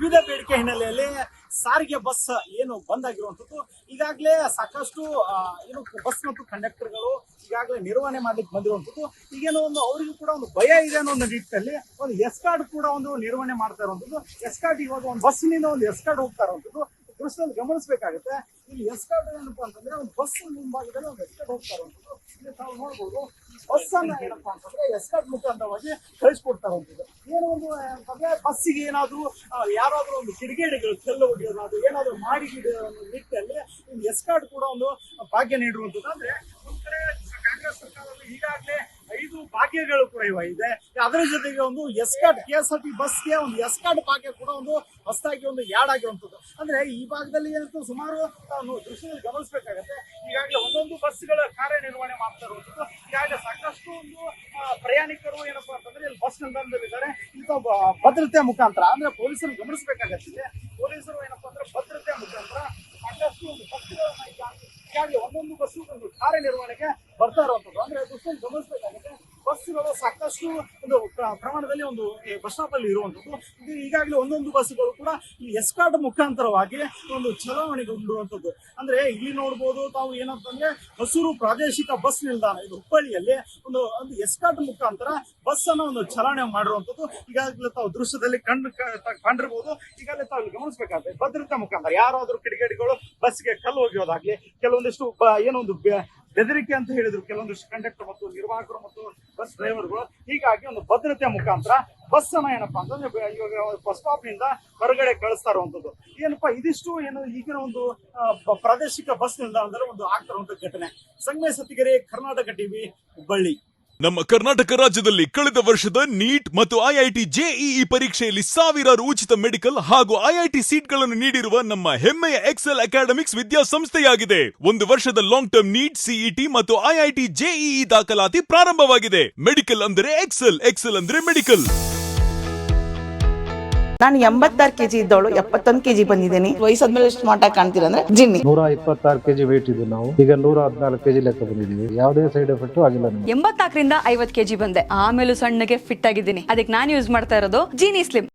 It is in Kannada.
ವಿವಿಧ ಬೇಡಿಕೆ ಹಿನ್ನೆಲೆಯಲ್ಲಿ ಸಾರಿಗೆ ಬಸ್ ಏನು ಬಂದ್ ಆಗಿರುವಂತದ್ದು ಈಗಾಗಲೇ ಸಾಕಷ್ಟು ಏನು ಬಸ್ ಮತ್ತು ಕಂಡಕ್ಟರ್ಗಳು ಈಗಾಗಲೇ ನಿರ್ವಹಣೆ ಮಾಡ್ಲಿಕ್ಕೆ ಬಂದಿರುವಂತದ್ದು. ಈಗೇನೋ ಒಂದು ಅವರಿಗೂ ಕೂಡ ಒಂದು ಭಯ ಇದೆ ಅನ್ನೋ ಒಂದು ನಿಟ್ಟಿನಲ್ಲಿ ಒಂದು ಎಸ್ಕಾರ್ಟ್ ಕೂಡ ಒಂದು ನಿರ್ವಹಣೆ ಮಾಡ್ತಾ ಇರುವಂತದ್ದು. ಎಸ್ಕಾರ್ಟ್ ಇವಾಗ ಒಂದು ಬಸ್ನಿಂದ ಒಂದು ಎಸ್ಕಾರ್ಟ್ ಹೋಗ್ತಾ ಇರುವಂತದ್ದು ದೃಶ್ಯದಲ್ಲಿ ಗಮನಿಸಬೇಕಾಗುತ್ತೆ. ಇಲ್ಲಿ ಎಸ್ಕಾರ್ಟ್ ಏನಪ್ಪಾ ಅಂತಂದ್ರೆ ಒಂದು ಬಸ್ ಮುಂಭಾಗದಲ್ಲಿ ಒಂದು ಎಸ್ಕಾರ್ಟ್ ಹೋಗ್ತಾ ಇರುವಂತದ್ದು. ಇಲ್ಲಿ ತಾವು ನೋಡ್ಬೋದು ಬಸ್ ಅನ್ನ ಏನಪ್ಪಾ ಅಂತಂದ್ರೆ ಎಸ್ಕಾರ್ಟ್ ಮುಖಾಂತರವಾಗಿ ಕಳಿಸ್ಕೊಡ್ತಾ ಇರುವಂತದ್ದು. ಏನು ಒಂದು ಅಂತಂದ್ರೆ ಬಸ್ಸಿಗೆ ಏನಾದ್ರು ಯಾರಾದ್ರೂ ಒಂದು ಕಿಡಿಗೇಡಿಗಳು ಚೆಲ್ಲು ಹೊಡೆಯೋದು ಏನಾದ್ರು ಮಾಡಿ ನಿಟ್ಟಿನಲ್ಲಿ ಎಸ್ಕಾರ್ಟ್ ಕೂಡ ಒಂದು ಭಾಗ್ಯ ನೀಡಿರುವಂತದ್ದು. ಅಂದ್ರೆ ಒಂದ್ ಕಡೆ ಕಾಂಗ್ರೆಸ್ ಸರ್ಕಾರದಲ್ಲಿ ಈಗಾಗಲೇ 5 ಭಾಗ್ಯಗಳು ಕೂಡ ಇದೆ. ಅದರ ಜೊತೆಗೆ ಒಂದು ಎಸ್ಕಾರ್ಟ್ KSRTC ಬಸ್ಗೆ ಒಂದು ಎಸ್ಕಾರ್ಟ್ ಭಾಗ್ಯ ಕೂಡ ಒಂದು ಹೊಸದಾಗಿ ಒಂದು ಯಾಡ್ ಆಗಿರುವಂತದ್ದು. ಅಂದ್ರೆ ಈ ಭಾಗದಲ್ಲಿ ಏನಂತೂ ಸುಮಾರು ದೃಶ್ಯದಲ್ಲಿ ಗಮನಿಸಬೇಕಾಗತ್ತೆ. ಈಗಾಗಲೇ ಒಂದೊಂದು ಬಸ್ಗಳ ಕಾರ್ಯನಿರ್ವಹಣೆ ಮಾಡ್ತಾ ಇರುವಂತದ್ದು. ಈಗಾಗಲೇ ಸಾಕಷ್ಟು ಒಂದು ಪ್ರಯಾಣಿಕರು ಏನಪ್ಪಾ ಅಂತಂದ್ರೆ ಇಲ್ಲಿ ಬಸ್ ನಿಲ್ದಾಣದಲ್ಲಿದ್ದಾರೆ. ಇಂಥ ಭದ್ರತೆ ಮುಖಾಂತರ ಅಂದ್ರೆ ಪೊಲೀಸರು ಗಮನಿಸಬೇಕಾಗತ್ತಿದೆ. ಪೊಲೀಸರು ಏನಪ್ಪಾ ಅಂದ್ರೆ ಭದ್ರತೆ ಮುಖಾಂತರ ಸಾಕಷ್ಟು ಒಂದು ಬಸ್ಗಳನ್ನ ಈಗಾಗಲೇ ಒಂದೊಂದು ಬಸ್ಸು ಒಂದು ಕಾರ್ಯನಿರ್ವಹಣೆಗೆ ಬರ್ತಾ ಇರುವಂತದ್ದು. ಅಂದ್ರೆ ದೃಷ್ಟಿಯಲ್ಲಿ ಗಮನಿಸಬೇಕಾಗುತ್ತೆ. ಬಸ್ಸುಗಳು ಸಾಕಷ್ಟು ಒಂದು ಪ್ರಮಾಣದಲ್ಲಿ ಒಂದು ಬಸ್ ಸ್ಟಾಪ್ ಅಲ್ಲಿ ಇರುವಂತದ್ದು. ಇದು ಈಗಾಗಲೇ ಒಂದೊಂದು ಬಸ್ಸುಗಳು ಕೂಡ ಈ ಎಸ್ಕಾರ್ಟ್ ಮುಖಾಂತರವಾಗಿ ಒಂದು ಚಲಾವಣೆಗೊಂಡಿರುವಂತದ್ದು. ಅಂದ್ರೆ ಇಲ್ಲಿ ನೋಡ್ಬೋದು ತಾವು ಏನಂತಂದ್ರೆ ಹೊಸೂರು ಪ್ರಾದೇಶಿಕ ಬಸ್ ನಿಲ್ದಾಣ ಇದು ಹುಬ್ಬಳ್ಳಿಯಲ್ಲಿ ಒಂದು ಎಸ್ಕಾರ್ಟ್ ಮುಖಾಂತರ ಬಸ್ ಅನ್ನ ಒಂದು ಚಲಾವಣೆ ಮಾಡಿರುವಂತದ್ದು. ಈಗಾಗಲೇ ತಾವು ದೃಶ್ಯದಲ್ಲಿ ಕಂಡಿರ್ಬೋದು. ಈಗಾಗಲೇ ತಾವು ಗಮನಿಸಬೇಕಾಗುತ್ತೆ ಭದ್ರತಾ ಮುಖಾಂತರ ಯಾರಾದ್ರೂ ಕಿಡಿಗೇಡಿಗಳು ಬಸ್ಗೆ ಕಲ್ಲು ಒಗೆಯೋದಾಗ್ಲಿ ಕೆಲವೊಂದಿಷ್ಟು ಏನೊಂದು ಬೆದರಿಕೆ ಅಂತ ಹೇಳಿದ್ರು ಕೆಲವೊಂದಿಷ್ಟು ಕಂಡಕ್ಟರ್ ಮತ್ತು ನಿರ್ವಾಹಕರು ಮತ್ತು ಬಸ್ ಡ್ರೈವರ್ಗಳು. ಹೀಗಾಗಿ ಒಂದು ಭದ್ರತೆಯ ಮುಖಾಂತರ ಬಸ್ ಅನ್ನ ಏನಪ್ಪಾ ಅಂತಂದ್ರೆ ಇವಾಗ ಬಸ್ ಸ್ಟಾಪ್ ನಿಂದ ಹೊರಗಡೆ ಕಳಿಸ್ತಾ ಇರುವಂತದ್ದು. ಏನಪ್ಪಾ ಇದಿಷ್ಟು ಏನು ಈಗಿನ ಒಂದು ಪ್ರಾದೇಶಿಕ ಬಸ್ ನಿಲ್ದಾಣದಲ್ಲಿ ಒಂದು ಆಗ್ತಾ ಇರುವಂತ ಘಟನೆ. ಸಂಗಮೇಶ್ ಸತ್ತಿಗೆರೆ, ಕರ್ನಾಟಕ ಟಿವಿ, ಹುಬ್ಬಳ್ಳಿ. ನಮ್ಮ ಕರ್ನಾಟಕ ರಾಜ್ಯದಲ್ಲಿ ಕಳೆದ ವರ್ಷದ ನೀಟ್ ಮತ್ತು ಐಐಟಿ ಜೆಇಇ ಪರೀಕ್ಷೆಯಲ್ಲಿ ಸಾವಿರಾರು ಉಚಿತ ಮೆಡಿಕಲ್ ಹಾಗೂ ಐಐಟಿ ಸೀಟ್ಗಳನ್ನು ನೀಡಿರುವ ನಮ್ಮ ಹೆಮ್ಮೆಯ ಎಕ್ಸೆಲ್ ಅಕಾಡೆಮಿಕ್ಸ್ ವಿದ್ಯಾಸಂಸ್ಥೆಯಾಗಿದೆ. 1 ವರ್ಷದ ಲಾಂಗ್ ಟರ್ಮ್ ನೀಟ್, ಸಿಇಟಿ ಮತ್ತು ಐಐಟಿ ಜೆಇಇ ದಾಖಲಾತಿ ಪ್ರಾರಂಭವಾಗಿದೆ. ಮೆಡಿಕಲ್ ಅಂದ್ರೆ ಎಕ್ಸೆಲ್, ಎಕ್ಸೆಲ್ ಅಂದ್ರೆ ಮೆಡಿಕಲ್. ನಾನು 86 kg ಇದ್ದವಳು 71 kg ಬಂದಿದ್ದೀನಿ. ವಯಸ್ಸಾದ್ಮೇಲೆ ಸ್ಮಾರ್ಟ್ ಆಗಿ ಕಾಣ್ತೀರಾ ಅಂದ್ರೆ ಜಿನ್ನಿ. 126 kg ವೇಟ್ ಇದ್ದು ನಾವು ಈಗ 114 kg ಲೆಕ್ಕ ಬಂದಿದ್ದೀವಿ. ಯಾವುದೇ ಸೈಡ್ ಎಫೆಕ್ಟ್ ಆಗಿಲ್ಲ. 84 ರಿಂದ 50 kg ಬಂದೆ. ಆಮೇಲೆ ಸಣ್ಣಗೆ ಫಿಟ್ ಆಗಿದ್ದೀನಿ. ಅದಕ್ಕೆ ನಾನು ಯೂಸ್ ಮಾಡ್ತಾ ಇರೋದು ಜೀನಿ ಸ್ಲಿಮ್.